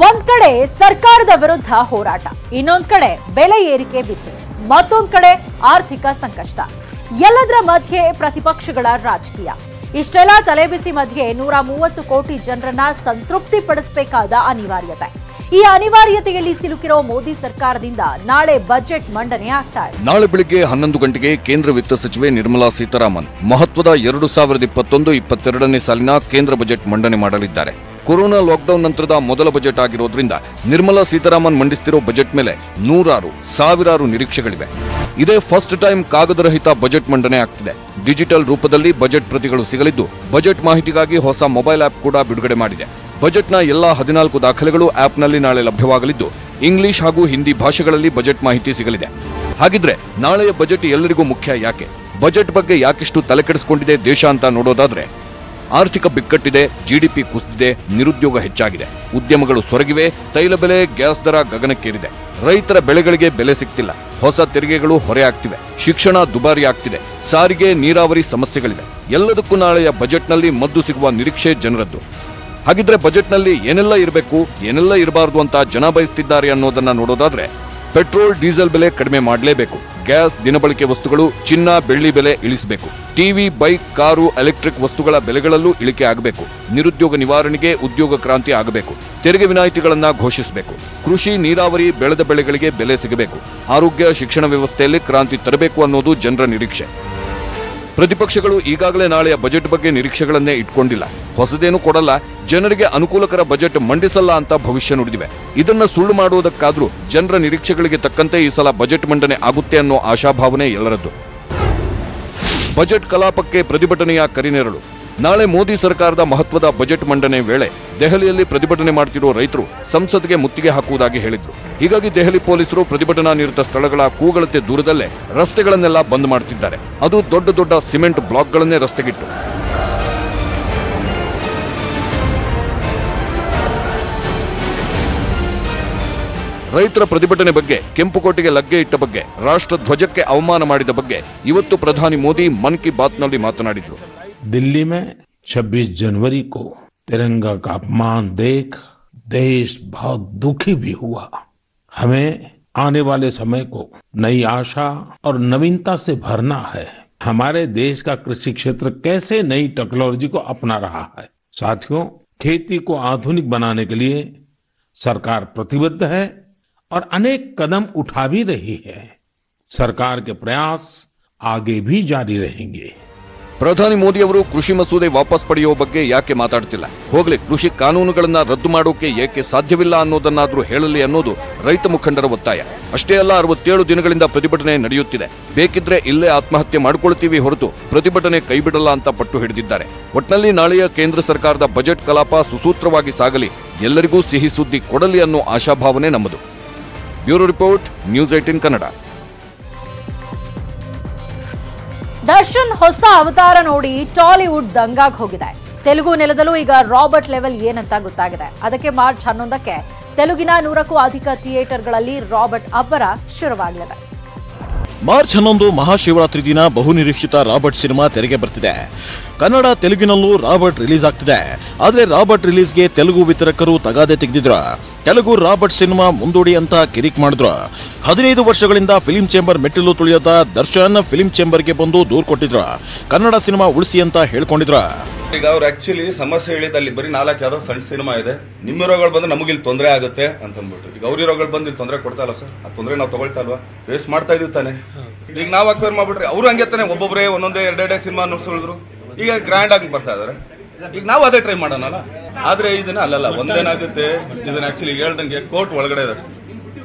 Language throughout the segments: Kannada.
ಒಂದ್ ಕಡೆ ಸರ್ಕಾರದ ವಿರುದ್ಧ ಹೋರಾಟ, ಇನ್ನೊಂದ್ ಕಡೆ ಬೆಲೆ ಏರಿಕೆ ಬಿಸಿ, ಮತ್ತೊಂದ್ ಕಡೆ ಆರ್ಥಿಕ ಸಂಕಷ್ಟ. ಎಲ್ಲದರ ಮಧ್ಯೆ ಪ್ರತಿಪಕ್ಷಗಳ ರಾಜಕೀಯ. ಇಷ್ಟೆಲ್ಲ ತಲೆಬಿಸಿ ಮಧ್ಯೆ 130 ಕೋಟಿ ಜನರನ್ನ ಸಂತೃಪ್ತಿ ಪಡಿಸಬೇಕಾದ ಅನಿವಾರ್ಯತೆ. ಈ ಅನಿವಾರ್ಯತೆಯಲ್ಲಿ ಸಿಲುಕಿರೋ ಮೋದಿ ಸರ್ಕಾರದಿಂದ ನಾಳೆ ಬಜೆಟ್ ಮಂಡನೆ ಆಗ್ತಾ ಇದೆ. ನಾಳೆ ಬೆಳಿಗ್ಗೆ 11 ಗಂಟೆಗೆ ಕೇಂದ್ರ ವಿತ್ತ ಸಚಿವೆ ನಿರ್ಮಲಾ ಸೀತಾರಾಮನ್ ಮಹತ್ವದ 2021-22ನೇ ಸಾಲಿನ ಕೇಂದ್ರ ಬಜೆಟ್ ಮಂಡನೆ ಮಾಡಲಿದ್ದಾರೆ. ಕೊರೋನಾ ಲಾಕ್ಡೌನ್ ನಂತರದ ಮೊದಲ ಬಜೆಟ್ ಆಗಿರೋದ್ರಿಂದ ನಿರ್ಮಲಾ ಸೀತಾರಾಮನ್ ಮಂಡಿಸುತ್ತಿರೋ ಬಜೆಟ್ ಮೇಲೆ ನೂರಾರು ಸಾವಿರಾರು ನಿರೀಕ್ಷೆಗಳಿವೆ. ಇದೇ ಫಸ್ಟ್ ಟೈಮ್ ಕಾಗದರಹಿತ ಬಜೆಟ್ ಮಂಡನೆ ಆಗ್ತಿದೆ. ಡಿಜಿಟಲ್ ರೂಪದಲ್ಲಿ ಬಜೆಟ್ ಪ್ರತಿಗಳು ಸಿಗಲಿದ್ದು, ಬಜೆಟ್ ಮಾಹಿತಿಗಾಗಿ ಹೊಸ ಮೊಬೈಲ್ ಆಪ್ ಕೂಡ ಬಿಡುಗಡೆ ಮಾಡಿದೆ. ಬಜೆಟ್ನ ಎಲ್ಲಾ 14 ದಾಖಲೆಗಳು ಆಪ್ನಲ್ಲಿ ನಾಳೆ ಲಭ್ಯವಾಗಲಿದ್ದು, ಇಂಗ್ಲಿಷ್ ಹಾಗೂ ಹಿಂದಿ ಭಾಷೆಗಳಲ್ಲಿ ಬಜೆಟ್ ಮಾಹಿತಿ ಸಿಗಲಿದೆ. ಹಾಗಿದ್ರೆ ನಾಳೆಯ ಬಜೆಟ್ ಎಲ್ಲರಿಗೂ ಮುಖ್ಯ ಯಾಕೆ? ಬಜೆಟ್ ಬಗ್ಗೆ ಯಾಕಿಷ್ಟು ತಲೆಕೆಡಿಸಿಕೊಂಡಿದೆ ದೇಶ ಅಂತ ನೋಡೋದಾದ್ರೆ, ಆರ್ಥಿಕ ಬಿಕ್ಕಟ್ಟಿದೆ, ಜಿಡಿಪಿ ಕುಸಿದಿದೆ, ನಿರುದ್ಯೋಗ ಹೆಚ್ಚಾಗಿದೆ, ಉದ್ಯಮಗಳು ಸೊರಗಿವೆ, ತೈಲ ಬೆಲೆ, ಗ್ಯಾಸ್ ದರ ಗಗನಕ್ಕೇರಿದೆ, ರೈತರ ಬೆಳೆಗಳಿಗೆ ಬೆಲೆ ಸಿಗ್ತಿಲ್ಲ, ಹೊಸ ತೆರಿಗೆಗಳು ಹೊರೆ ಆಗ್ತಿವೆ, ಶಿಕ್ಷಣ ದುಬಾರಿ ಆಗ್ತಿದೆ, ಸಾರಿಗೆ, ನೀರಾವರಿ ಸಮಸ್ಯೆಗಳಿವೆ. ಎಲ್ಲದಕ್ಕೂ ನಾಳೆಯ ಬಜೆಟ್ನಲ್ಲಿ ಮದ್ದು ಸಿಗುವ ನಿರೀಕ್ಷೆ ಜನರದ್ದು. ಹಾಗಿದ್ರೆ ಬಜೆಟ್ನಲ್ಲಿ ಏನೆಲ್ಲ ಇರಬೇಕು, ಏನೆಲ್ಲ ಇರಬಾರದು ಅಂತ ಜನ ಬಯಸ್ತಿದ್ದಾರೆ ಅನ್ನೋದನ್ನ ನೋಡೋದಾದ್ರೆ, ಪೆಟ್ರೋಲ್ ಡೀಸೆಲ್ ಬೆಲೆ ಕಡಿಮೆ ಮಾಡಲೇಬೇಕು, ಗ್ಯಾಸ್, ದಿನಬಳಕೆ ವಸ್ತುಗಳು, ಚಿನ್ನ, ಬೆಳ್ಳಿ ಬೆಲೆ ಇಳಿಸಬೇಕು, ಟಿವಿ, ಬೈಕ್, ಕಾರು, ಎಲೆಕ್ಟ್ರಿಕ್ ವಸ್ತುಗಳ ಬೆಲೆಗಳಲ್ಲೂ ಇಳಿಕೆ ಆಗಬೇಕು, ನಿರುದ್ಯೋಗ ನಿವಾರಣೆಗೆ ಉದ್ಯೋಗ ಕ್ರಾಂತಿ ಆಗಬೇಕು, ತೆರಿಗೆ ವಿನಾಯಿತಿಗಳನ್ನ ಘೋಷಿಸಬೇಕು, ಕೃಷಿ, ನೀರಾವರಿ, ಬೆಳೆದ ಬೆಳೆಗಳಿಗೆ ಬೆಲೆ ಸಿಗಬೇಕು, ಆರೋಗ್ಯ, ಶಿಕ್ಷಣ ವ್ಯವಸ್ಥೆಯಲ್ಲಿ ಕ್ರಾಂತಿ ತರಬೇಕು ಅನ್ನೋದು ಜನರ ನಿರೀಕ್ಷೆ. ಪ್ರತಿಪಕ್ಷಗಳು ಈಗಾಗಲೇ ನಾಳೆಯ ಬಜೆಟ್ ಬಗ್ಗೆ ನಿರೀಕ್ಷೆಗಳನ್ನೇ ಇಟ್ಕೊಂಡಿಲ್ಲ. ಹೊಸದೇನು ಕೊಡಲ್ಲ, ಜನರಿಗೆ ಅನುಕೂಲಕರ ಬಜೆಟ್ ಮಂಡಿಸಲ್ಲ ಅಂತ ಭವಿಷ್ಯ ನುಡಿದಿವೆ. ಇದನ್ನ ಸುಳ್ಳು ಮಾಡುವುದಕ್ಕಾದ್ರೂ ಜನರ ನಿರೀಕ್ಷೆಗಳಿಗೆ ತಕ್ಕಂತೆ ಈ ಸಲ ಬಜೆಟ್ ಮಂಡನೆ ಆಗುತ್ತೆ ಅನ್ನೋ ಆಶಾಭಾವನೆ ಎಲ್ಲರದ್ದು. ಬಜೆಟ್ ಕಲಾಪಕ್ಕೆ ಪ್ರತಿಭಟನೆಯ ಕರಿನೆರಳು. ನಾಳೆ ಮೋದಿ ಸರ್ಕಾರದ ಮಹತ್ವದ ಬಜೆಟ್ ಮಂಡನೆ ವೇಳೆ ದೆಹಲಿಯಲ್ಲಿ ಪ್ರತಿಭಟನೆ ಮಾಡುತ್ತಿರುವ ರೈತರು ಸಂಸತ್ಗೆ ಮುತ್ತಿಗೆ ಹಾಕುವುದಾಗಿ ಹೇಳಿದ್ರು. ಹೀಗಾಗಿ ದೆಹಲಿ ಪೊಲೀಸರು ಪ್ರತಿಭಟನಾ ನಿರತ ಸ್ಥಳಗಳ ಕೂಗಳತೆ ದೂರದಲ್ಲೇ ರಸ್ತೆಗಳನ್ನೆಲ್ಲ ಬಂದ್ ಮಾಡುತ್ತಿದ್ದಾರೆ. ಅದು ದೊಡ್ಡ ದೊಡ್ಡ ಸಿಮೆಂಟ್ ಬ್ಲಾಕ್ಗಳನ್ನೇ ರಸ್ತೆಗಿಟ್ಟು. ರೈತರ ಪ್ರತಿಭಟನೆ ಬಗ್ಗೆ, ಕೆಂಪುಕೋಟೆಗೆ ಲಗ್ಗೆ ಇಟ್ಟ ಬಗ್ಗೆ, ರಾಷ್ಟ್ರ ಧ್ವಜಕ್ಕೆ ಅವಮಾನ ಮಾಡಿದ ಬಗ್ಗೆ ಇವತ್ತು ಪ್ರಧಾನಿ ಮೋದಿ ಮನ್ ಕಿ ಬಾತ್ನಲ್ಲಿ ಮಾತನಾಡಿದ್ರು. दिल्ली में 26 जनवरी को तिरंगा का अपमान देख देश बहुत दुखी भी हुआ. हमें आने वाले समय को नई आशा और नवीनता से भरना है. हमारे देश का कृषि क्षेत्र कैसे नई टेक्नोलॉजी को अपना रहा है. साथियों, खेती को आधुनिक बनाने के लिए सरकार प्रतिबद्ध है और अनेक कदम उठा भी रही है. सरकार के प्रयास आगे भी जारी रहेंगे. ಪ್ರಧಾನಿ ಮೋದಿ ಅವರು ಕೃಷಿ ಮಸೂದೆ ವಾಪಸ್ ಪಡೆಯುವ ಬಗ್ಗೆ ಯಾಕೆ ಮಾತಾಡ್ತಿಲ್ಲ? ಹೋಗ್ಲಿ, ಕೃಷಿ ಕಾನೂನುಗಳನ್ನ ರದ್ದು ಮಾಡೋಕೆ ಏಕೆ ಸಾಧ್ಯವಿಲ್ಲ ಅನ್ನೋದನ್ನಾದ್ರೂ ಹೇಳಲಿ ಅನ್ನೋದು ರೈತ ಮುಖಂಡರ ಒತ್ತಾಯ. ಅಷ್ಟೇ ಅಲ್ಲ, 67 ದಿನಗಳಿಂದ ಪ್ರತಿಭಟನೆ ನಡೆಯುತ್ತಿದೆ. ಬೇಕಿದ್ರೆ ಇಲ್ಲೇ ಆತ್ಮಹತ್ಯೆ ಮಾಡಿಕೊಳ್ತೀವಿ ಹೊರತು ಪ್ರತಿಭಟನೆ ಕೈಬಿಡಲ್ಲ ಅಂತ ಪಟ್ಟು ಹಿಡಿದಿದ್ದಾರೆ. ಒಟ್ನಲ್ಲಿ ನಾಳೆಯ ಕೇಂದ್ರ ಸರ್ಕಾರದ ಬಜೆಟ್ ಕಲಾಪ ಸುಸೂತ್ರವಾಗಿ ಸಾಗಲಿ, ಎಲ್ಲರಿಗೂ ಸಿಹಿ ಸುದ್ದಿ ಕೊಡಲಿ ಅನ್ನೋ ಆಶಾಭಾವನೆ ನಮ್ಮದು. Bureau report, news 18 Kannada. Darshan ಹೊಸ ಅವತಾರ ನೋಡಿ ಟಾಲಿವುಡ್ ದಂಗಾಗ್ ಹೋಗಿದೆ. ತೆಲುಗು ನೆಲದಲ್ಲೂ ಈಗ ರಾಬರ್ಟ್ ಲೆವೆಲ್ ಏನಂತ ಗೊತ್ತಾಗಿದೆ. ಅದಕ್ಕೆ ಮಾರ್ಚ್ 11ಕ್ಕೆ ತೆಲುಗಿನ 100ಕ್ಕೂ ಅಧಿಕ ಥಿಯೇಟರ್ಗಳಲ್ಲಿ ರಾಬರ್ಟ್ ಅಬ್ಬರ ಶುರುವಾಗಲಿದೆ. ಮಾರ್ಚ್ 11 ಮಹಾಶಿವರಾತ್ರಿ ದಿನ ಬಹುನಿರೀಕ್ಷಿತ ರಾಬರ್ಟ್ ಸಿನಿಮಾ ತೆರೆಗೆ ಬರ್ತಿದೆ. ಕನ್ನಡ, ತೆಲುಗಿನಲ್ಲೂ ರಾಬರ್ಟ್ ರಿಲೀಸ್ ಆಗ್ತಿದೆ. ಆದ್ರೆ ರಾಬರ್ಟ್ ರಿಲೀಸ್ಗೆ ತೆಲುಗು ವಿತರಕರು ತಗಾದೆ ತೆಗೆದಿದ್ರು. ತೆಲುಗು ರಾಬರ್ಟ್ ಸಿನಿಮಾ ಮುಂದೂಡಿ ಅಂತ ಕಿರಿಕ್ ಮಾಡಿದ್ರು. 15 ವರ್ಷಗಳಿಂದ ಫಿಲ್ಮ್ ಚೇಂಬರ್ ಮೆಟ್ಟಿಲು ತುಳಿಯದ ದರ್ಶನ್ ಫಿಲ್ಮ್ ಚೇಂಬರ್ಗೆ ಬಂದು ದೂರು ಕೊಟ್ಟಿದ್ರು. ಕನ್ನಡ ಸಿನಿಮಾ ಉಳಿಸಿ ಅಂತ ಹೇಳ್ಕೊಂಡಿದ್ರು. ಈಗ ಅವ್ರು ಆಕ್ಚುಲಿ ಸಮಸ್ಯೆ ಹೇಳಿದ ಅಲ್ಲಿ ಬರೀ 4 ಯಾವ್ದೋ ಸಣ್ಣ ಸಿನಿಮಾ ಇದೆ, ನಿಮ್ಮ ಹೀರೋಗಳು ಬಂದ್ರೆ ನಮಗಿಲ್ಲಿ ತೊಂದರೆ ಆಗುತ್ತೆ ಅಂತ ಅಂದ್ಬಿಟ್ಟು. ಈಗ ಅವ್ರ ಹೀರೋಗಳು ಬಂದು ಇಲ್ಲಿ ತೊಂದರೆ ಕೊಡ್ತಾ ಇಲ್ಲ ಸರ್, ಆ ತೊಂದರೆ ನಾವು ತಗೊಳ್ತಾ ಇಲ್ವಾ? ಫೇಸ್ ಮಾಡ್ತಾ ಇದೀವಿ ತಾನೆ. ಈಗ ನಾವು ಅಕ್ವೈರ್ ಮಾಡ್ಬಿಟ್ರೆ ಅವರು ಹಂಗೆ ತಾನೆ, ಒಬ್ಬೊಬ್ಬರೇ ಒಂದೊಂದೇ ಎರಡೆರಡೇ ಸಿನಿಮಾ ನುಡ್ಸೋಳಿದ್ರು. ಈಗ ಗ್ರ್ಯಾಂಡ್ ಆಗಿ ಬರ್ತಾ ಇದಾರೆ. ಈಗ ನಾವು ಅದೇ ಟ್ರೈ ಮಾಡೋಣಲ್ಲ. ಆದ್ರೆ ಇದನ್ನ ಅಲ್ಲಲ್ಲ, ಒಂದೇನಾಗುತ್ತೆ, ಇದನ್ನ ಆಕ್ಚುಲಿ ಹೇಳ್ದಂಗೆ ಕೋರ್ಟ್ ಒಳಗಡೆ ಇದೆ.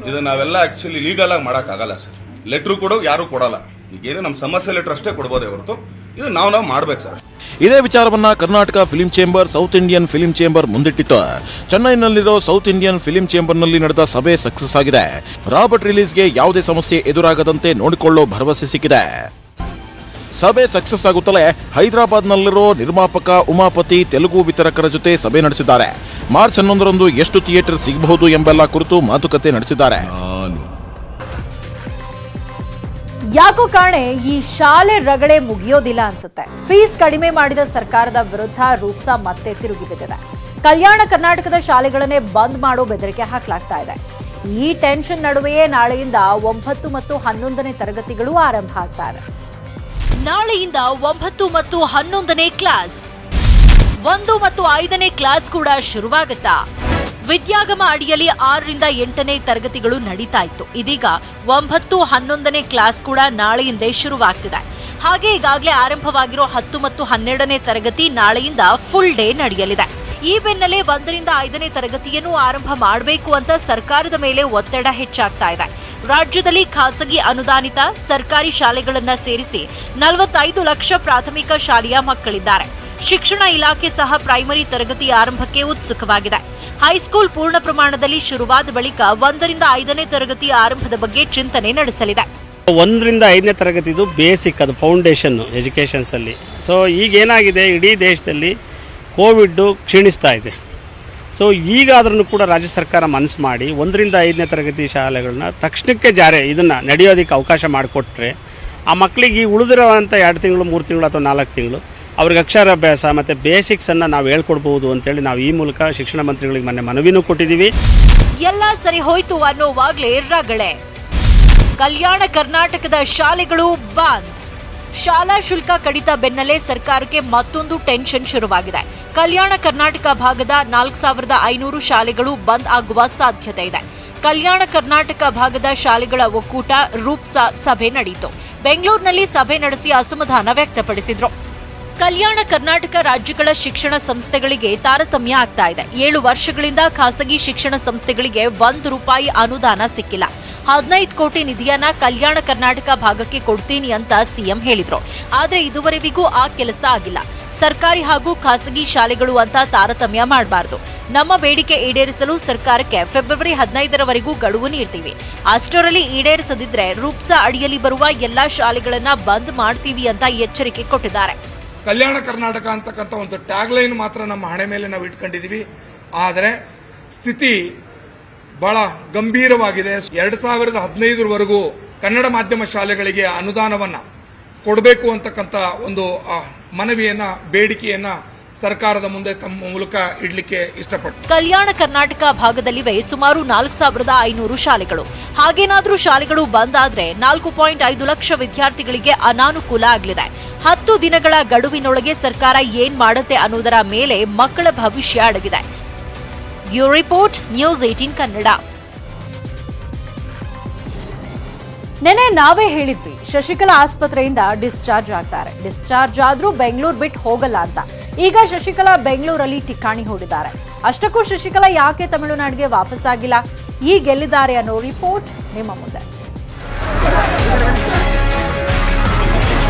ಇದನ್ನ ನಾವೆಲ್ಲ ಆಕ್ಚುಲಿ ಲೀಗಲ್ ಆಗಿ ಮಾಡಕ್ ಆಗಲ್ಲ ಸರ್. ಲೆಟ್ರು ಕೊಡೋ ಯಾರು ಕೊಡಲ್ಲ. ಈಗೇನು ನಮ್ಮ ಸಮಸ್ಯೆ ಲೆಟರ್ ಅಷ್ಟೇ ಕೊಡ್ಬೋದೇ ಹೊರತು ಇದು ನಾವು ಮಾಡ್ಬೇಕು ಸರ್. ಇದೇ ವಿಚಾರವನ್ನ Karnataka film chamber, south Indian film chamber ಮುಂದಿಟ್ಟಿತ್ತು. ಚೆನ್ನೈನಲ್ಲಿರೋ ಸೌತ್ ಇಂಡಿಯನ್ ಫಿಲ್ಮ್ ಚೇಂಬರ್ನಲ್ಲಿ ನಡೆದ ಸಭೆ ಸಕ್ಸಸ್ ಆಗಿದೆ. ರಾಬರ್ಟ್ ರಿಲೀಸ್ಗೆ ಯಾವುದೇ ಸಮಸ್ಯೆ ಎದುರಾಗದಂತೆ ನೋಡಿಕೊಳ್ಳೋ ಭರವಸೆ ಸಿಕ್ಕಿದೆ. ಸಭೆ ಸಕ್ಸಸ್ ಆಗುತ್ತಲೇ ಹೈದರಾಬಾದ್ನಲ್ಲಿರೋ ನಿರ್ಮಾಪಕ ಉಮಾಪತಿ ತೆಲುಗು ವಿತರಕರ ಜೊತೆ ಸಭೆ ನಡೆಸಿದ್ದಾರೆ. ಮಾರ್ಚ್ 11ರಂದು ಎಷ್ಟು ಥಿಯೇಟರ್ ಸಿಗಬಹುದು ಎಂಬೆಲ್ಲ ಕುರಿತು ಮಾತುಕತೆ ನಡೆಸಿದ್ದಾರೆ. ಯಾಕೋ ಕಾಣೆ ಈ ಶಾಲೆ ರಗಳೆ ಮುಗಿಯೋದಿಲ್ಲ ಅನ್ಸುತ್ತೆ. ಫೀಸ್ ಕಡಿಮೆ ಮಾಡಿದ ಸರ್ಕಾರದ ವಿರುದ್ಧ ರೂಪ್ಸಾ ಮತ್ತೆ ತಿರುಗಿ ಬಿದ್ದಿದೆ. ಕಲ್ಯಾಣ ಕರ್ನಾಟಕದ ಶಾಲೆಗಳನ್ನೇ ಬಂದ್ ಮಾಡೋ ಬೆದರಿಕೆ ಹಾಕಲಾಗ್ತಾ ಇದೆ. ಈ ಟೆನ್ಷನ್ ನಡುವೆಯೇ ನಾಳೆಯಿಂದ 9 ಮತ್ತು 11ನೇ ತರಗತಿಗಳು ಆರಂಭ ಆಗ್ತಾ ಇದೆ. ನಾಳೆಯಿಂದ 9 ಮತ್ತು 11ನೇ ಕ್ಲಾಸ್, 1 ಮತ್ತು 5ನೇ ಕ್ಲಾಸ್ ಕೂಡ ಶುರುವಾಗುತ್ತಾ? ವಿದ್ಯಾಗಮ ಅಡಿಯಲ್ಲಿ 6 ರಿಂದ 8ನೇ ತರಗತಿಗಳು ನಡೀತಾ ಇತ್ತು. ಇದೀಗ 9, 11ನೇ ಕ್ಲಾಸ್ ಕೂಡ ನಾಳೆಯಿಂದೇ ಶುರುವಾಗ್ತಿದೆ. ಹಾಗೆ ಈಗಾಗಲೇ ಆರಂಭವಾಗಿರೋ 10 ಮತ್ತು 12ನೇ ತರಗತಿ ನಾಳೆಯಿಂದ ಫುಲ್ ಡೇ ನಡೆಯಲಿದೆ. ಈ ಬೆನ್ನಲ್ಲೇ 1 ರಿಂದ 5ನೇ ತರಗತಿಯನ್ನು ಆರಂಭ ಮಾಡಬೇಕು ಅಂತ ಸರ್ಕಾರದ ಮೇಲೆ ಒತ್ತಡ ಹೆಚ್ಚಾಗ್ತಾ ಇದೆ. ರಾಜ್ಯದಲ್ಲಿ ಖಾಸಗಿ ಅನುದಾನಿತ ಸರ್ಕಾರಿ ಶಾಲೆಗಳನ್ನ ಸೇರಿಸಿ 45 ಲಕ್ಷ ಪ್ರಾಥಮಿಕ ಶಾಲೆಯ ಮಕ್ಕಳಿದ್ದಾರೆ. ಶಿಕ್ಷಣ ಇಲಾಖೆ ಸಹ ಪ್ರೈಮರಿ ತರಗತಿ ಆರಂಭಕ್ಕೆ ಉತ್ಸುಕವಾಗಿದೆ. ಹೈಸ್ಕೂಲ್ ಪೂರ್ಣ ಪ್ರಮಾಣದಲ್ಲಿ ಶುರುವಾದ ಬಳಿಕ 1 ರಿಂದ 5ನೇ ತರಗತಿ ಆರಂಭದ ಬಗ್ಗೆ ಚಿಂತನೆ ನಡೆಸಲಿದೆ. 1 ರಿಂದ 5ನೇ ತರಗತಿದು ಬೇಸಿಕ್, ಅದು ಫೌಂಡೇಶನ್ ಎಜುಕೇಷನ್ಸಲ್ಲಿ. ಸೊ ಈಗೇನಾಗಿದೆ, ಇಡೀ ದೇಶದಲ್ಲಿ ಕೋವಿಡ್ ಕ್ಷೀಣಿಸ್ತಾ ಇದೆ. ಸೊ ಈಗಾದ್ರೂ ಕೂಡ ರಾಜ್ಯ ಸರ್ಕಾರ ಮನಸ್ಸು ಮಾಡಿ 1 ರಿಂದ 5ನೇ ತರಗತಿ ಶಾಲೆಗಳನ್ನ ತಕ್ಷಣಕ್ಕೆ ಇದನ್ನು ನಡೆಯೋದಕ್ಕೆ ಅವಕಾಶ ಮಾಡಿಕೊಟ್ರೆ ಆ ಮಕ್ಕಳಿಗೆ ಈ ಉಳಿದಿರೋವಂಥ 2 ತಿಂಗಳು 3 ತಿಂಗಳು ಅಥವಾ 4 ತಿಂಗಳು ಅವ್ರಿಗೆ ಅಕ್ಷರಾಭ್ಯಾಸ ಮತ್ತು ಬೇಸಿಕ್ಸನ್ನು ನಾವು ಹೇಳ್ಕೊಡ್ಬೋದು ಅಂತೇಳಿ ನಾವು ಈ ಮೂಲಕ ಶಿಕ್ಷಣ ಮಂತ್ರಿಗಳಿಗೆ ಮೊನ್ನೆ ಮನವಿನೂ ಕೊಟ್ಟಿದ್ದೀವಿ. ಎಲ್ಲ ಸರಿ ಹೋಯ್ತು ಅನ್ನೋವಾಗಲೇ ರಗಳೆ. ಕಲ್ಯಾಣ ಕರ್ನಾಟಕದ ಶಾಲೆಗಳು ಬಂದ್. ಶಾಲಾ ಶುಲ್ಕ ಕಡಿತ ಬೆನ್ನಲ್ಲೇ ಸರ್ಕಾರಕ್ಕೆ ಮತ್ತೊಂದು ಟೆನ್ಷನ್ ಶುರುವಾಗಿದೆ. ಕಲ್ಯಾಣ ಕರ್ನಾಟಕ ಭಾಗದ 4500 ಶಾಲೆಗಳು ಬಂದ್ ಆಗುವ ಸಾಧ್ಯತೆ ಇದೆ. ಕಲ್ಯಾಣ ಕರ್ನಾಟಕ ಭಾಗದ ಶಾಲೆಗಳ ಒಕ್ಕೂಟ ರೂಪ್ಸಾ ಸಭೆ ನಡೆಯಿತು. ಬೆಂಗಳೂರಿನಲ್ಲಿ ಸಭೆ ನಡೆಸಿ ಅಸಮಾಧಾನ ವ್ಯಕ್ತಪಡಿಸಿದ್ರು. ಕಲ್ಯಾಣ ಕರ್ನಾಟಕ ರಾಜ್ಯಗಳ ಶಿಕ್ಷಣ ಸಂಸ್ಥೆಗಳಿಗೆ ತಾರತಮ್ಯ ಆಗ್ತಾ ಇದೆ. 7 ವರ್ಷಗಳಿಂದ ಖಾಸಗಿ ಶಿಕ್ಷಣ ಸಂಸ್ಥೆಗಳಿಗೆ ₹1 ಅನುದಾನ ಸಿಕ್ಕಿಲ್ಲ. 15 ಕೋಟಿ ನಿಧಿಯನ್ನ ಕಲ್ಯಾಣ ಕರ್ನಾಟಕ ಭಾಗಕ್ಕೆ ಕೊಡ್ತೀನಿ ಅಂತ ಸಿಎಂ ಹೇಳಿದ್ರು. ಆದ್ರೆ ಇದುವರೆವಿಗೂ ಆ ಕೆಲಸ ಆಗಿಲ್ಲ. ಸರ್ಕಾರಿ ಹಾಗೂ ಖಾಸಗಿ ಶಾಲೆಗಳು ಅಂತ ತಾರತಮ್ಯ ಮಾಡಬಾರದು. ನಮ್ಮ ಬೇಡಿಕೆ ಈಡೇರಿಸಲು ಸರ್ಕಾರಕ್ಕೆ ಫೆಬ್ರವರಿ 15ರವರೆಗೂ ಗಡುವು ನೀಡ್ತೀವಿ. ಅಷ್ಟರಲ್ಲಿ ಈಡೇರಿಸದಿದ್ರೆ ರೂಪ್ಸಾ ಅಡಿಯಲ್ಲಿ ಬರುವ ಎಲ್ಲಾ ಶಾಲೆಗಳನ್ನ ಬಂದ್ ಮಾಡ್ತೀವಿ ಅಂತ ಎಚ್ಚರಿಕೆ ಕೊಟ್ಟಿದ್ದಾರೆ. ಕಲ್ಯಾಣ ಕರ್ನಾಟಕ ಅಂತಕ್ಕಂಥ ಒಂದು ಟ್ಯಾಗ್ ಲೈನ್ ಮಾತ್ರ ನಮ್ಮ ಹಣೆ ಮೇಲೆ ನಾವು ಇಟ್ಕೊಂಡಿದ್ದೀವಿ. ಆದರೆ ಸ್ಥಿತಿ ಬಹಳ ಗಂಭೀರವಾಗಿದೆ. 2015ರವರೆಗೂ ಕನ್ನಡ ಮಾಧ್ಯಮ ಶಾಲೆಗಳಿಗೆ ಅನುದಾನವನ್ನ ಕೊಡಬೇಕು ಅಂತಕ್ಕಂಥ ಒಂದು ಮನವಿಯನ್ನ, ಬೇಡಿಕೆಯನ್ನ ಸರ್ಕಾರದ ಮುಂದೆ ತಮ್ಮ ಮೂಲಕ ಇಡ್ಲಿಕ್ಕೆ ಇಷ್ಟಪಟ್ಟು. ಕಲ್ಯಾಣ ಕರ್ನಾಟಕ ಭಾಗದಲ್ಲಿವೆ ಸುಮಾರು 4500 ಶಾಲೆಗಳು. ಹಾಗೇನಾದ್ರೂ ಶಾಲೆಗಳು ಬಂದ್ ಆದ್ರೆ 4.5 ಲಕ್ಷ ವಿದ್ಯಾರ್ಥಿಗಳಿಗೆ ಅನಾನುಕೂಲ ಆಗಲಿದೆ. 10 ದಿನಗಳ ಗಡುವಿನೊಳಗೆ ಸರ್ಕಾರ ಏನ್ ಮಾಡುತ್ತೆ ಅನ್ನೋದರ ಮೇಲೆ ಮಕ್ಕಳ ಭವಿಷ್ಯ ಅಡಗಿದೆ. Bureau report, news 18 Kannada. ನೆನೆ ನಾವೇ ಹೇಳಿದ್ವಿ ಶಶಿಕಲಾ ಆಸ್ಪತ್ರೆಯಿಂದ ಡಿಸ್ಚಾರ್ಜ್ ಆಗ್ತಾರೆ. ಡಿಸ್ಚಾರ್ಜ್ ಆದ್ರೂ ಬೆಂಗಳೂರು ಬಿಟ್ಟು ಹೋಗಲ್ಲ ಅಂತ. ಈಗ ಶಶಿಕಲಾ ಬೆಂಗಳೂರಲ್ಲಿ ಠಿಕಾಣಿ ಹೂಡಿದ್ದಾರೆ. ಅಷ್ಟಕ್ಕೂ ಶಶಿಕಲಾ ಯಾಕೆ ತಮಿಳುನಾಡಿಗೆ ವಾಪಸ್ ಆಗಿಲ್ಲ, ಈಗ ಎಲ್ಲಿದ್ದಾರೆ ಅನ್ನೋ ರಿಪೋರ್ಟ್ ನಿಮ್ಮ ಮುಂದೆ.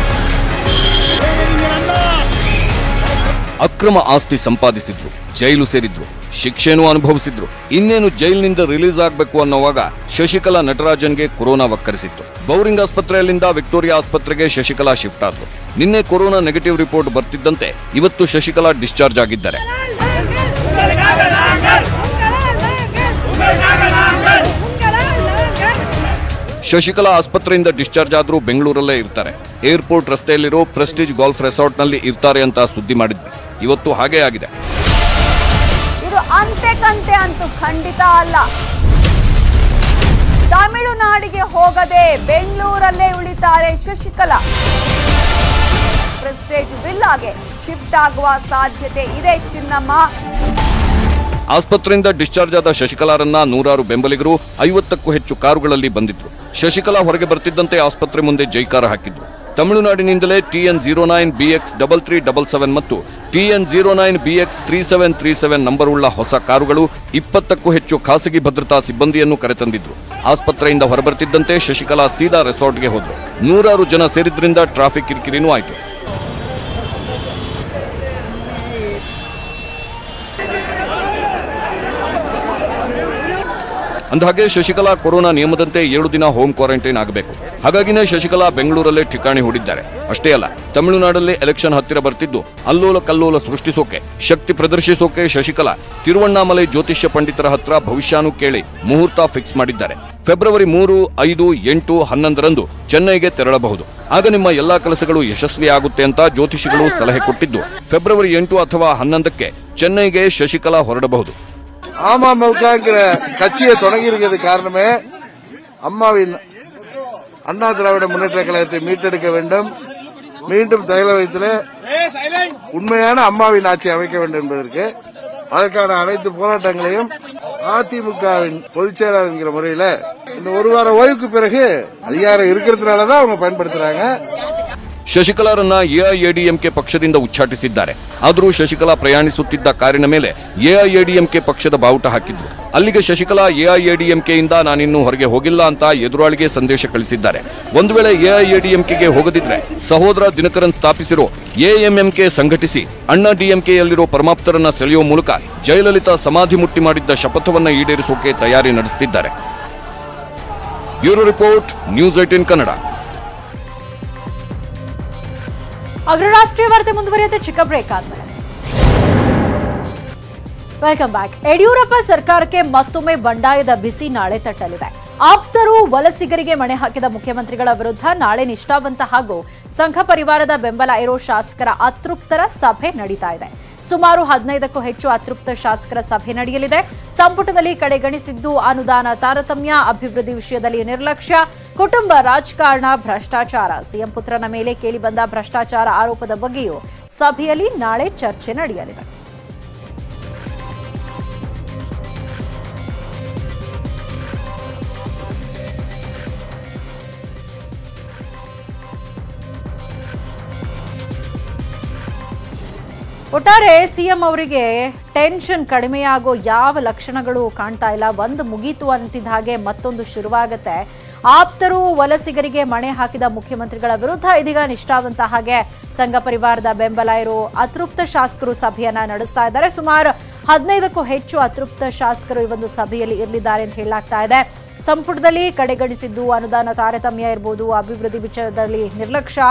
ಅಕ್ರಮ ಆಸ್ತಿ ಸಂಪಾದಿಸಿದ್ರು, ಜೈಲು ಸೇರಿದ್ರು, ಶಿಕ್ಷೆನೂ ಅನುಭವಿಸಿದ್ರು. ಇನ್ನೇನು ಜೈಲಿನಿಂದ ರಿಲೀಸ್ ಆಗಬೇಕು ಅನ್ನೋವಾಗ ಶಶಿಕಲಾ ನಟರಾಜನ್ಗೆ ಕೊರೋನಾ ವಕ್ಕರಿಸಿತ್ತು. ಬೌರಿಂಗ್ ಆಸ್ಪತ್ರೆಯಲ್ಲಿಂದ ವಿಕ್ಟೋರಿಯಾ ಆಸ್ಪತ್ರೆಗೆ ಶಶಿಕಲಾ ಶಿಫ್ಟ್ ಆದ್ರು. ನಿನ್ನೆ ಕೊರೋನಾ ನೆಗೆಟಿವ್ ರಿಪೋರ್ಟ್ ಬರ್ತಿದ್ದಂತೆ ಇವತ್ತು ಶಶಿಕಲಾ ಡಿಸ್ಚಾರ್ಜ್ ಆಗಿದ್ದಾರೆ. ಶಶಿಕಲಾ ಆಸ್ಪತ್ರೆಯಿಂದ ಡಿಸ್ಚಾರ್ಜ್ ಆದ್ರೂ ಬೆಂಗಳೂರಲ್ಲೇ ಇರ್ತಾರೆ. ಏರ್ಪೋರ್ಟ್ ರಸ್ತೆಯಲ್ಲಿರೋ ಪ್ರೆಸ್ಟೀಜ್ ಗಾಲ್ಫ್ ರೆಸಾರ್ಟ್ನಲ್ಲಿ ಇರ್ತಾರೆ ಅಂತ ಸುದ್ದಿ ಮಾಡಿದ್ವಿ. ಇವತ್ತು ಹಾಗೇ ಆಗಿದೆ. ಇದು ಅಂತೆ ಕಂತೆ ಅಂತೂ ಖಂಡಿತ ಅಲ್ಲ. ತಮಿಳುನಾಡಿಗೆ ಹೋಗದೆ ಬೆಂಗಳೂರಲ್ಲೇ ಉಳಿತಾರೆ ಶಶಿಕಲಾ. ಪ್ರೆಸ್ಟೇಜ್ ವಿಲ್ಲಾಗೆ ಶಿಫ್ಟ್ ಆಗುವ ಸಾಧ್ಯತೆ ಇದೆ ಚಿನ್ನಮ್ಮ. ಆಸ್ಪತ್ರೆಯಿಂದ ಡಿಸ್ಚಾರ್ಜ್ ಆದ ಶಶಿಕಲಾರನ್ನ 100 ಬೆಂಬಲಿಗರು 50ಕ್ಕೂ ಹೆಚ್ಚು ಕಾರುಗಳಲ್ಲಿ ಬಂದಿದ್ರು. ಶಶಿಕಲಾ ಹೊರಗೆ ಬರ್ತಿದ್ದಂತೆ ಆಸ್ಪತ್ರೆ ಮುಂದೆ ಜೈಕಾರ ಹಾಕಿದ್ರು. ತಮಿಳುನಾಡಿನಿಂದಲೇ TN09BX3377 ಮತ್ತು TN09BX3737 ನಂಬರ್ ಉಳ್ಳ ಹೊಸ ಕಾರುಗಳು 20ಕ್ಕೂ ಹೆಚ್ಚು ಖಾಸಗಿ ಭದ್ರತಾ ಸಿಬ್ಬಂದಿಯನ್ನು ಕರೆತಂದಿದ್ರು. ಆಸ್ಪತ್ರೆಯಿಂದ ಹೊರಬರ್ತಿದ್ದಂತೆ ಶಶಿಕಲಾ ಸೀದಾ ರೆಸಾರ್ಟ್ಗೆ ಹೋದ್ರು. 100 ಜನ ಸೇರಿದ್ರಿಂದ ಟ್ರಾಫಿಕ್ ಕಿರಿಕಿರಿನೂ ಆಯಿತು. ಅಂದಹಾಗೆ ಶಶಿಕಲಾ ಕೊರೋನಾ ನಿಯಮದಂತೆ 7 ದಿನ ಹೋಮ್ ಕ್ವಾರಂಟೈನ್ ಆಗಬೇಕು. ಹಾಗಾಗಿನೇ ಶಶಿಕಲಾ ಬೆಂಗಳೂರಲ್ಲೇ ಠಿಕಾಣಿ ಹೂಡಿದ್ದಾರೆ. ಅಷ್ಟೇ ಅಲ್ಲ, ತಮಿಳುನಾಡಲ್ಲಿ ಎಲೆಕ್ಷನ್ ಹತ್ತಿರ ಬರ್ತಿದ್ದು ಅಲ್ಲೋಲ ಕಲ್ಲೋಲ ಸೃಷ್ಟಿಸೋಕೆ, ಶಕ್ತಿ ಪ್ರದರ್ಶಿಸೋಕೆ ಶಶಿಕಲಾ ತಿರುವಣ್ಣಾಮಲೈ ಜ್ಯೋತಿಷ್ಯ ಪಂಡಿತರ ಹತ್ರ ಭವಿಷ್ಯನೂ ಕೇಳಿ ಮುಹೂರ್ತ ಫಿಕ್ಸ್ ಮಾಡಿದ್ದಾರೆ. ಫೆಬ್ರವರಿ 3, 5, 8, 11ರಂದು ಚೆನ್ನೈಗೆ ತೆರಳಬಹುದು. ಆಗ ನಿಮ್ಮ ಎಲ್ಲಾ ಕೆಲಸಗಳು ಯಶಸ್ವಿ ಆಗುತ್ತೆ ಅಂತ ಜ್ಯೋತಿಷಿಗಳು ಸಲಹೆ ಕೊಟ್ಟಿದ್ದು, ಫೆಬ್ರವರಿ 8 ಅಥವಾ 11ಕ್ಕೆ ಚೆನ್ನೈಗೆ ಶಶಿಕಲಾ ಹೊರಡಬಹುದು. அமமுகங்கிற கட்சியை தொடங்கியிருக்கிறது காரணமே அம்மாவின் அண்ணா திராவிட முன்னேற்ற கழகத்தை மீட்டெடுக்க வேண்டும், மீண்டும் தமிழகத்திலே உண்மையான அம்மாவின் ஆட்சி அமைக்க வேண்டும் என்பதற்கு அதற்கான அனைத்து போராட்டங்களையும் அதிமுகவின் பொதுச் செயலாளர் என்கிற முறையில் இந்த ஒரு வார ஓய்வுக்கு பிறகு அதிகாரம் இருக்கிறதுனாலதான் அவங்க பயன்படுத்துறாங்க. ಶಶಿಕಲಾರನ್ನ ಎಐಎಡಿಎಂಕೆ ಪಕ್ಷದಿಂದ ಉಚ್ಚಾಟಿಸಿದ್ದಾರೆ. ಆದರೂ ಶಶಿಕಲಾ ಪ್ರಯಾಣಿಸುತ್ತಿದ್ದ ಕಾರಿನ ಮೇಲೆ ಎಐಎಡಿಎಂಕೆ ಪಕ್ಷದ ಬಾವುಟ ಹಾಕಿದ್ರು. ಅಲ್ಲಿಗೆ ಶಶಿಕಲಾ ಎಐಎಡಿಎಂಕೆಯಿಂದ ನಾನಿನ್ನೂ ಹೊರಗೆ ಹೋಗಿಲ್ಲ ಅಂತ ಎದುರಾಳಿಗೆ ಸಂದೇಶ ಕಳಿಸಿದ್ದಾರೆ. ಒಂದು ವೇಳೆ ಎಐಎಡಿಎಂಕೆಗೆ ಹೋಗದಿದ್ರೆ ಸಹೋದರ ದಿನಕರನ್ ಸ್ಥಾಪಿಸಿರೋ ಎಎಂಎಂಕೆ ಸಂಘಟಿಸಿ ಅಣ್ಣಾ ಡಿಎಂಕೆಯಲ್ಲಿರೋ ಪರಮಾಪ್ತರನ್ನ ಸೆಳೆಯುವ ಮೂಲಕ ಜಯಲಲಿತಾ ಸಮಾಧಿ ಮುಟ್ಟಿ ಮಾಡಿದ್ದ ಶಪಥವನ್ನ ಈಡೇರಿಸೋಕೆ ತಯಾರಿ ನಡೆಸುತ್ತಿದ್ದಾರೆ. Bureau report, news 18 Kannada. ಅಗ್ರ ರಾಷ್ಟ್ರೀಯ ವಾರ್ತೆ ಮುಂದುವರಿಯುತ್ತೆ ಚಿಕ್ಕ ಬ್ರೇಕ್ ಆದ್ಮೇಲೆ. Welcome back. ಯಡಿಯೂರಪ್ಪ ಸರ್ಕಾರಕ್ಕೆ ಮತ್ತೊಮ್ಮೆ ಬಂಡಾಯದ ಬಿಸಿ ನಾಳೆ ತಟ್ಟಲಿದೆ. ಆಪ್ತರು ವಲಸಿಗರಿಗೆ ಮಣೆ ಹಾಕಿದ ಮುಖ್ಯಮಂತ್ರಿಗಳ ವಿರುದ್ಧ ನಾಳೆ ನಿಷ್ಠಾವಂತ ಹಾಗೂ ಸಂಘ ಪರಿವಾರದ ಬೆಂಬಲ ಇರೋ ಶಾಸಕರ ಅತೃಪ್ತರ ಸಭೆ ನಡೀತಾ ಇದೆ. ಸುಮಾರು 15ಕ್ಕೂ ಹೆಚ್ಚು ಅತೃಪ್ತ ಶಾಸಕರ ಸಭೆ ನಡೆಯಲಿದೆ. ಸಂಪುಟದಲ್ಲಿ ಕಡೆಗಣಿಸಿದ್ದು ಅನುದಾನ ತಾರತಮ್ಯ, ಅಭಿವೃದ್ಧಿ ವಿಷಯದಲ್ಲಿ ನಿರ್ಲಕ್ಷ್ಯ, ಕುಟುಂಬ ರಾಜಕಾರಣ, ಭ್ರಷ್ಟಾಚಾರ. ಸಿಎಂ ಪುತ್ರನ ಮೇಲೆ ಕೇಳಿಬಂದ ಭ್ರಷ್ಟಾಚಾರ ಆರೋಪದ ಬಗ್ಗೆಯೂ ಸಭೆಯಲ್ಲಿ ನಾಳೆ ಚರ್ಚೆ ನಡೆಯಲಿದೆ. ಒಟ್ಟಾರೆ ಸಿಎಂ ಅವರಿಗೆ ಟೆನ್ಷನ್ ಕಡಿಮೆಯಾಗೋ ಯಾವ ಲಕ್ಷಣಗಳು ಕಾಣ್ತಾ ಇಲ್ಲ. ಒಂದು ಮುಗೀತು ಅಂತಿದ್ದ ಹಾಗೆ ಮತ್ತೊಂದು ಶುರುವಾಗುತ್ತೆ. ಆಪ್ತರು ವಲಸಿಗರಿಗೆ ಮಣೆ ಹಾಕಿದ ಮುಖ್ಯಮಂತ್ರಿಗಳ ವಿರುದ್ಧ ಇದೀಗ ನಿಷ್ಠಾವಂತ ಹಾಗೆ ಸಂಘ ಪರಿವಾರದ ಬೆಂಬಲ ಇರೋ ಅತೃಪ್ತ ಶಾಸಕರು ಸಭೆಯನ್ನ ನಡೆಸ್ತಾ ಇದ್ದಾರೆ. ಸುಮಾರು 15ಕ್ಕೂ ಹೆಚ್ಚು ಅತೃಪ್ತ ಶಾಸಕರು ಈ ಒಂದು ಸಭೆಯಲ್ಲಿ ಇರಲಿದ್ದಾರೆ ಅಂತ ಹೇಳಲಾಗ್ತಾ ಇದೆ. ಸಂಪುಟದಲ್ಲಿ ಕಡೆಗಣಿಸಿದ್ದು ಅನುದಾನ ತಾರತಮ್ಯ ಇರಬಹುದು, ಅಭಿವೃದ್ಧಿ ವಿಚಾರದಲ್ಲಿ ನಿರ್ಲಕ್ಷ್ಯ,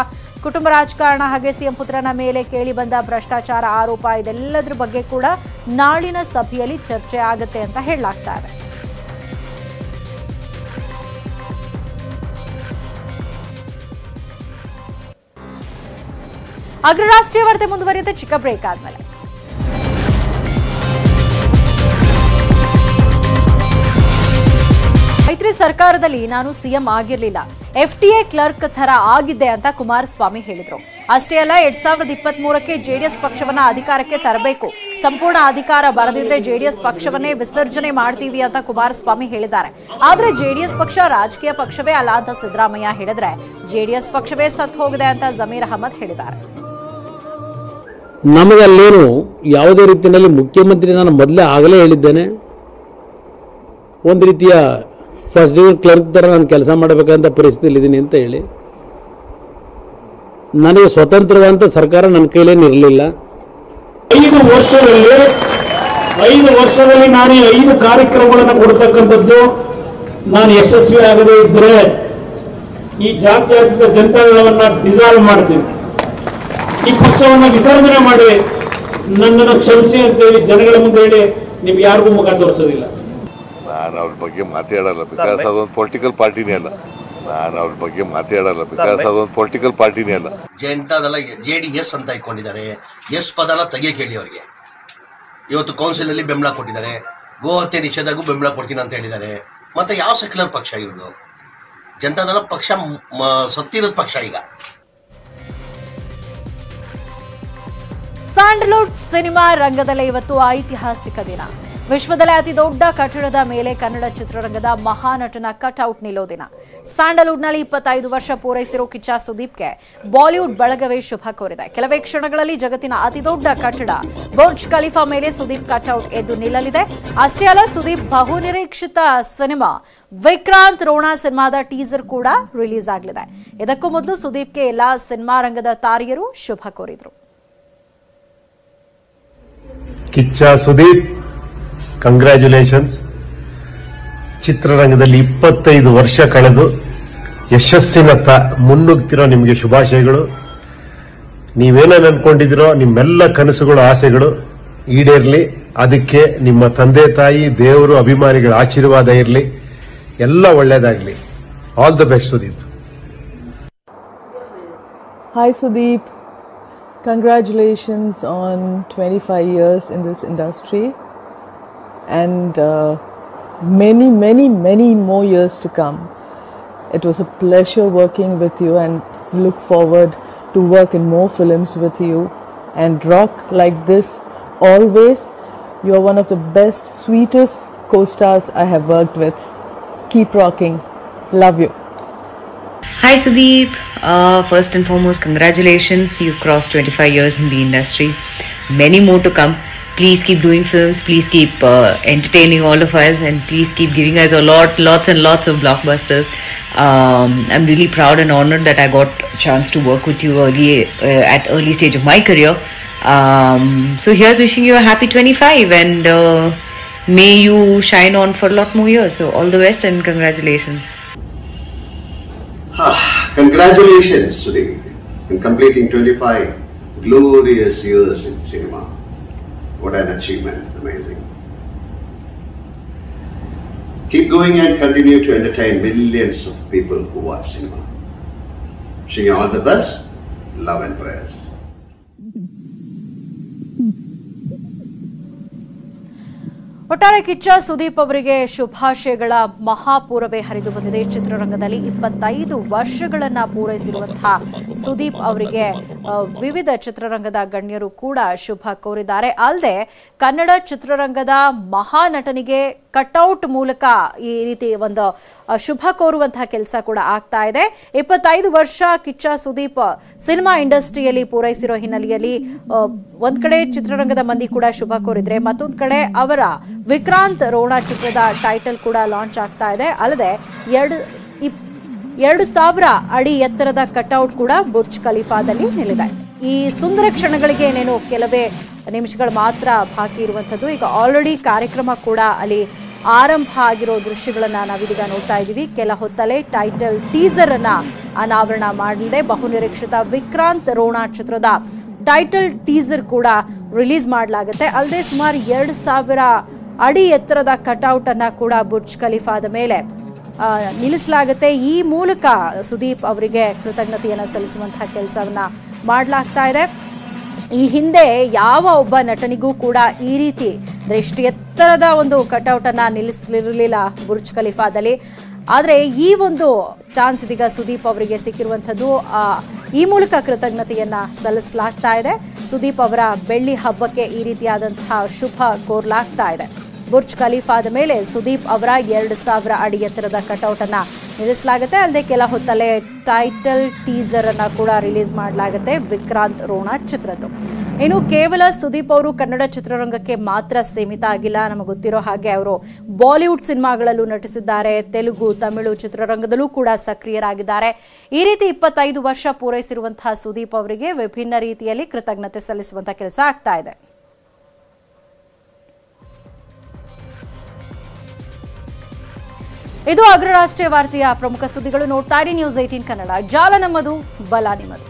ಕುಟುಂಬ ರಾಜಕಾರಣ ಹಾಗೆ ಸಿಎಂ ಪುತ್ರನ ಮೇಲೆ ಕೇಳಿ ಬಂದ ಭ್ರಷ್ಟಾಚಾರ ಆರೋಪ, ಇದೆಲ್ಲದರ ಬಗ್ಗೆ ಕೂಡ ನಾಳಿನ ಸಭೆಯಲ್ಲಿ ಚರ್ಚೆ ಆಗುತ್ತೆ ಅಂತ ಹೇಳಲಾಗ್ತಾ ಇದೆ. ಅಗ್ರ ರಾಷ್ಟ್ರೀಯ ವಾರ್ತೆ ಮುಂದುವರಿಯುತ್ತೆ ಚಿಕ್ಕ ಬ್ರೇಕ್ ಆದ್ಮೇಲೆ. ಮೈತ್ರಿ ಸರ್ಕಾರದಲ್ಲಿ ನಾನು ಸಿಎಂ ಆಗಿರಲಿಲ್ಲ, ಎಫ್ಟಿಎ ಕ್ಲರ್ಕ್ ತರ ಆಗಿದ್ದೆ ಅಂತ ಕುಮಾರಸ್ವಾಮಿ ಹೇಳಿದ್ರು. ಅಷ್ಟೇ ಅಲ್ಲ, 2023ಕ್ಕೆ ಜೆಡಿಎಸ್ ಪಕ್ಷವನ್ನ ಅಧಿಕಾರಕ್ಕೆ ತರಬೇಕು, ಸಂಪೂರ್ಣ ಅಧಿಕಾರ ಬರದಿದ್ರೆ ಜೆಡಿಎಸ್ ಪಕ್ಷವನ್ನೇ ವಿಸರ್ಜನೆ ಮಾಡ್ತೀವಿ ಅಂತ ಕುಮಾರಸ್ವಾಮಿ ಹೇಳಿದ್ದಾರೆ. ಆದ್ರೆ ಜೆಡಿಎಸ್ ಪಕ್ಷ ರಾಜಕೀಯ ಪಕ್ಷವೇ ಅಲ್ಲ ಅಂತ ಸಿದ್ದರಾಮಯ್ಯ ಹೇಳಿದ್ರೆ ಜೆಡಿಎಸ್ ಪಕ್ಷವೇ ಸತ್ ಹೋಗಿದೆ ಅಂತ ಜಮೀರ್ ಅಹಮದ್ ಹೇಳಿದ್ದಾರೆ. ನಮಗಲ್ಲೇನು ಯಾವುದೇ ರೀತಿಯಲ್ಲಿ ಮುಖ್ಯಮಂತ್ರಿ ನಾನು ಮೊದಲೇ ಆಗಲೇ ಹೇಳಿದ್ದೇನೆ, ಒಂದು ರೀತಿಯ ಫಸ್ಟ್ ಡಿವಿಷನ್ ಕ್ಲರ್ಕ್ ಥರ ನಾನು ಕೆಲಸ ಮಾಡಬೇಕಂತ ಪರಿಸ್ಥಿತಿಯಲ್ಲಿದ್ದೀನಿ ಅಂತ ಹೇಳಿ. ನನಗೆ ಸ್ವತಂತ್ರವಾದಂಥ ಸರ್ಕಾರ ನನ್ನ ಕೈಲೇನಿರಲಿಲ್ಲ. 5 ವರ್ಷದಲ್ಲಿ ನಾನು 5 ಕಾರ್ಯಕ್ರಮಗಳನ್ನು ಕೊಡ್ತಕ್ಕಂಥದ್ದು ನಾನು ಯಶಸ್ವಿ ಆಗದೇ ಇದ್ದರೆ ಈ ಜಾತ್ಯತೀತ ಜನತಾದಳವನ್ನು ಡಿಸಾಲ್ವ್ ಮಾಡ್ತೀನಿ, ಈ ಪಕ್ಷವನ್ನು ವಿಸರ್ಜನೆ ಮಾಡಿ ನನ್ನನ್ನು ಕ್ಷಮಿಸಿ ಅಂತೇಳಿ ಜನಗಳ ಮುಂದೆ ಹೇಳಿ ನಿಮ್ಗೆ ಯಾರಿಗೂ ಮುಖ ತೋರಿಸೋದಿಲ್ಲ. ನಾನು ಅವ್ರ ಬಗ್ಗೆ ಮಾತಾಡಲ್ಲ, ಬಿಕಾಸ್ ಅದೊಂದು ಪೊಲಿಟಿಕಲ್ ಪಾರ್ಟಿನೇ ಅಲ್ಲ. ಬಿಕಾಸ್ ಅದೊಂದು ಪೊಲಿಟಿಕಲ್ ಪಾರ್ಟಿನೇ ಅಲ್ಲ. ಜನತಾದಳ JDS ಅಂತ ಇಟ್ಕೊಂಡಿದ್ದಾರೆ. ಎಸ್ ಪದನ ತೆಗಿಯಕ್ಕೆ ಹೇಳಿ ಅವರಿಗೆ. ಇವತ್ತು ಕೌನ್ಸಿಲ್ ಅಲ್ಲಿ ಬೆಂಬಲ ಕೊಟ್ಟಿದ್ದಾರೆ, ಗೋಹತ್ಯೆ ನಿಷೇಧಕ್ಕೂ ಬೆಂಬಲ ಕೊಡ್ತೀನಿ ಅಂತ ಹೇಳಿದ್ದಾರೆ. ಮತ್ತೆ ಯಾವ ಸೆಕ್ಯುಲರ್ ಪಕ್ಷ ಇವ್ರದ್ದು? ಜನತಾದಳ ಪಕ್ಷ ಸತ್ತಿರೋದ್ ಪಕ್ಷ. ಈಗ ಸ್ಯಾಂಡಲ್ವುಡ್ ಸಿನಿಮಾ ರಂಗದಲ್ಲೇ ಇವತ್ತು ಐತಿಹಾಸಿಕ ದಿನ. ವಿಶ್ವದಲ್ಲೇ ಅತಿ ದೊಡ್ಡ ಕಟ್ಟಡದ ಮೇಲೆ ಕನ್ನಡ ಚಿತ್ರರಂಗದ ಮಹಾನಟನ ಕಟ್ಔಟ್ ನಿಲ್ಲೋ ದಿನ. ಸ್ಯಾಂಡಲ್ವುಡ್ನಲ್ಲಿ 25 ವರ್ಷ ಪೂರೈಸಿರೋ ಕಿಚ್ಚ ಸುದೀಪ್ಗೆ ಬಾಲಿವುಡ್ ಬಳಗವೇ ಶುಭ ಕೋರಿದೆ. ಕೆಲವೇ ಕ್ಷಣಗಳಲ್ಲಿ ಜಗತ್ತಿನ ಅತಿ ದೊಡ್ಡ ಕಟ್ಟಡ ಬುರ್ಜ್ ಖಲೀಫಾ ಮೇಲೆ ಸುದೀಪ್ ಕಟ್ಔಟ್ ಎದ್ದು ನಿಲ್ಲಲಿದೆ. ಅಷ್ಟೇ ಅಲ್ಲ, ಸುದೀಪ್ ಬಹುನಿರೀಕ್ಷಿತ ಸಿನಿಮಾ ವಿಕ್ರಾಂತ್ ರೋಣ ಸಿನಿಮಾದ ಟೀಸರ್ ಕೂಡ ರಿಲೀಸ್ ಆಗಲಿದೆ. ಇದಕ್ಕೂ ಮೊದಲು ಸುದೀಪ್ಗೆ ಎಲ್ಲಾ ಸಿನಿಮಾ ರಂಗದ ತಾರೆಯರು ಶುಭ ಕೋರಿದ್ರು. ಕಿಚ್ಚ ಸುದೀಪ್, ಕಂಗ್ರ್ಯಾಚುಲೇಷನ್ಸ್. ಚಿತ್ರರಂಗದಲ್ಲಿ 25 ವರ್ಷ ಕಳೆದು ಯಶಸ್ಸಿನತ್ತ ಮುನ್ನುಗ್ತಿರೋ ನಿಮಗೆ ಶುಭಾಶಯಗಳು. ನೀವೇನೇನು ಅನ್ಕೊಂಡಿದಿರೋ ನಿಮ್ಮೆಲ್ಲ ಕನಸುಗಳು, ಆಸೆಗಳು ಈಡೇರಲಿ. ಅದಕ್ಕೆ ನಿಮ್ಮ ತಂದೆ ತಾಯಿ, ದೇವರು, ಅಭಿಮಾನಿಗಳ ಆಶೀರ್ವಾದ ಇರಲಿ. ಎಲ್ಲ ಒಳ್ಳೇದಾಗಲಿ. All the best Sudeep. Hi Sudeep, Congratulations on 25 years in this industry and many, many, many more years to come. It was a pleasure working with you and look forward to work in more films with you and rock like this always. You are one of the best, sweetest co-stars I have worked with. Keep rocking. Love you. Hi Sudeep. First and foremost, congratulations. You've crossed 25 years in the industry. Many more to come. Please keep doing films. Please keep entertaining all of us, and please keep giving us lots and lots of blockbusters. I'm really proud and honored that I got a chance to work with you at early stage of my career. So here's wishing you a happy 25, and may you shine on for a lot more years. So all the best and congratulations. Congratulations, Sudeep, in completing 25 glorious years in cinema. What an achievement, amazing. Keep going and continue to entertain millions of people who watch cinema. Wishing you all the best, love and prayers. ಒಟ್ಟಾರೆ ಕಿಚ್ಚ ಸುದೀಪ್ ಅವರಿಗೆ ಶುಭಾಶಯಗಳ ಮಹಾಪೂರವೇ ಹರಿದು ಬಂದಿದೆ. ಚಿತ್ರರಂಗದಲ್ಲಿ 25 ವರ್ಷಗಳನ್ನ ಪೂರೈಸಿರುವಂತಹ ಸುದೀಪ್ ಅವರಿಗೆ ವಿವಿಧ ಚಿತ್ರರಂಗದ ಗಣ್ಯರು ಕೂಡ ಶುಭ ಕೋರಿದ್ದಾರೆ. ಅಲ್ಲದೆ ಕನ್ನಡ ಚಿತ್ರರಂಗದ ಮಹಾನಟನಿಗೆ ಕಟ್ಔಟ್ ಮೂಲಕ ಈ ರೀತಿ ಒಂದು ಶುಭ ಕೋರುವಂತಹ ಕೆಲಸ ಕೂಡ ಆಗ್ತಾ ಇದೆ. 25 ವರ್ಷ ಕಿಚ್ಚ ಸುದೀಪ್ ಸಿನಿಮಾ ಇಂಡಸ್ಟ್ರಿಯಲ್ಲಿ ಪೂರೈಸಿರೋ ಹಿನ್ನೆಲೆಯಲ್ಲಿ ಒಂದ್ ಕಡೆ ಚಿತ್ರರಂಗದ ಮಂದಿ ಕೂಡ ಶುಭ ಕೋರಿದ್ರೆ, ಮತ್ತೊಂದ್ ಕಡೆ ಅವರ ವಿಕ್ರಾಂತ್ ರೋಣ ಚಿತ್ರದ ಟೈಟಲ್ ಕೂಡ ಲಾಂಚ್ ಆಗ್ತಾ ಇದೆ. ಅಲ್ಲದೆ 2000 ಅಡಿ ಎತ್ತರದ ಕಟ್ಔಟ್ ಕೂಡ ಬುರ್ಜ್ ಖಲೀಫಾದಲ್ಲಿ ನಿಲ್ಲಿದೆ. ಈ ಸುಂದರ ಕ್ಷಣಗಳಿಗೆ ಏನೇನು ಕೆಲವೇ ನಿಮಿಷಗಳು ಮಾತ್ರ ಬಾಕಿ ಇರುವಂಥದ್ದು. ಈಗ ಆಲ್ರೆಡಿ ಕಾರ್ಯಕ್ರಮ ಕೂಡ ಅಲ್ಲಿ ಆರಂಭ ಆಗಿರೋ ದೃಶ್ಯಗಳನ್ನ ನಾವೀಗ ನೋಡ್ತಾ ಇದ್ದೀವಿ. ಕೆಲ ಹೊತ್ತಲೇ ಟೈಟಲ್ ಟೀಸರ್ ಅನ್ನ ಅನಾವರಣ ಮಾಡಲಿದೆ. ಬಹುನಿರೀಕ್ಷಿತ ವಿಕ್ರಾಂತ್ ರೋಣ ಚಿತ್ರದ ಟೈಟಲ್ ಟೀಸರ್ ಕೂಡ ರಿಲೀಸ್ ಮಾಡಲಾಗುತ್ತೆ. ಅಲ್ಲದೆ ಸುಮಾರು 2000 ಅಡಿ ಎತ್ತರದ ಕಟ್ಔಟ್ ಅನ್ನ ಕೂಡ ಬುರ್ಜ್ ಖಲೀಫಾದ ಮೇಲೆ ನಿಲ್ಲಿಸಲಾಗುತ್ತೆ. ಈ ಮೂಲಕ ಸುದೀಪ್ ಅವರಿಗೆ ಕೃತಜ್ಞತೆಯನ್ನು ಸಲ್ಲಿಸುವಂತಹ ಕೆಲಸವನ್ನ ಮಾಡಲಾಗ್ತಾ ಇದೆ. ಈ ಹಿಂದೆ ಯಾವ ಒಬ್ಬ ನಟನಿಗೂ ಕೂಡ ಈ ರೀತಿ ಇಷ್ಟು ಎತ್ತರದ ಒಂದು ಕಟ್ಔಟ್ ಅನ್ನ ನಿಲ್ಲಿಸಲಿರಲಿಲ್ಲ ಬುರ್ಜ್ ಖಲೀಫಾದಲ್ಲಿ. ಆದರೆ ಈ ಒಂದು ಚಾನ್ಸ್ ಇದೀಗ ಸುದೀಪ್ ಅವರಿಗೆ ಸಿಕ್ಕಿರುವಂಥದ್ದು. ಈ ಮೂಲಕ ಕೃತಜ್ಞತೆಯನ್ನ ಸಲ್ಲಿಸಲಾಗ್ತಾ ಇದೆ. ಸುದೀಪ್ ಅವರ ಬೆಳ್ಳಿ ಹಬ್ಬಕ್ಕೆ ಈ ರೀತಿಯಾದಂತಹ ಶುಭ ಕೋರ್ಲಾಗ್ತಾ ಇದೆ. ಬುರ್ಜ್ ಖಲೀಫಾದ ಮೇಲೆ ಸುದೀಪ್ ಅವರ 2000 ಅಡಿ ಎತ್ತರದ ಕಟ್ಔಟ್ ಅನ್ನ ನಿಲ್ಲಿಸಲಾಗುತ್ತೆ. ಅಲ್ಲದೆ ಕೆಲ ಹೊತ್ತಲ್ಲೇ ಟೈಟಲ್ ಟೀಸರ್ ಅನ್ನ ಕೂಡ ರಿಲೀಸ್ ಮಾಡಲಾಗುತ್ತೆ ವಿಕ್ರಾಂತ್ ರೋಣ ಚಿತ್ರದ್ದು. ಇನ್ನು ಕೇವಲ ಸುದೀಪ್ ಅವರು ಕನ್ನಡ ಚಿತ್ರರಂಗಕ್ಕೆ ಮಾತ್ರ ಸೀಮಿತ ಆಗಿಲ್ಲ. ನಮಗೆ ಗೊತ್ತಿರೋ ಹಾಗೆ ಅವರು ಬಾಲಿವುಡ್ ಸಿನಿಮಾಗಳಲ್ಲೂ ನಟಿಸಿದ್ದಾರೆ. ತೆಲುಗು, ತಮಿಳು ಚಿತ್ರರಂಗದಲ್ಲೂ ಕೂಡ ಸಕ್ರಿಯರಾಗಿದ್ದಾರೆ. ಈ ರೀತಿ 25 ವರ್ಷ ಪೂರೈಸಿರುವಂತಹ ಸುದೀಪ್ ಅವರಿಗೆ ವಿಭಿನ್ನ ರೀತಿಯಲ್ಲಿ ಕೃತಜ್ಞತೆ ಸಲ್ಲಿಸುವಂತಹ ಕೆಲಸ ಆಗ್ತಾ ಇದೆ. ಇದು ಅಗ್ರ ರಾಷ್ಟ್ರೀಯ ವಾರ್ತೆಯ ಪ್ರಮುಖ ಸುದ್ದಿಗಳು. ನೋಡ್ತಾ ಇರಿ ನ್ಯೂಸ್ 18 ಕನ್ನಡ. ಜಾಲ ನಮ್ಮದು, ಬಲ ನಿಮ್ಮದು.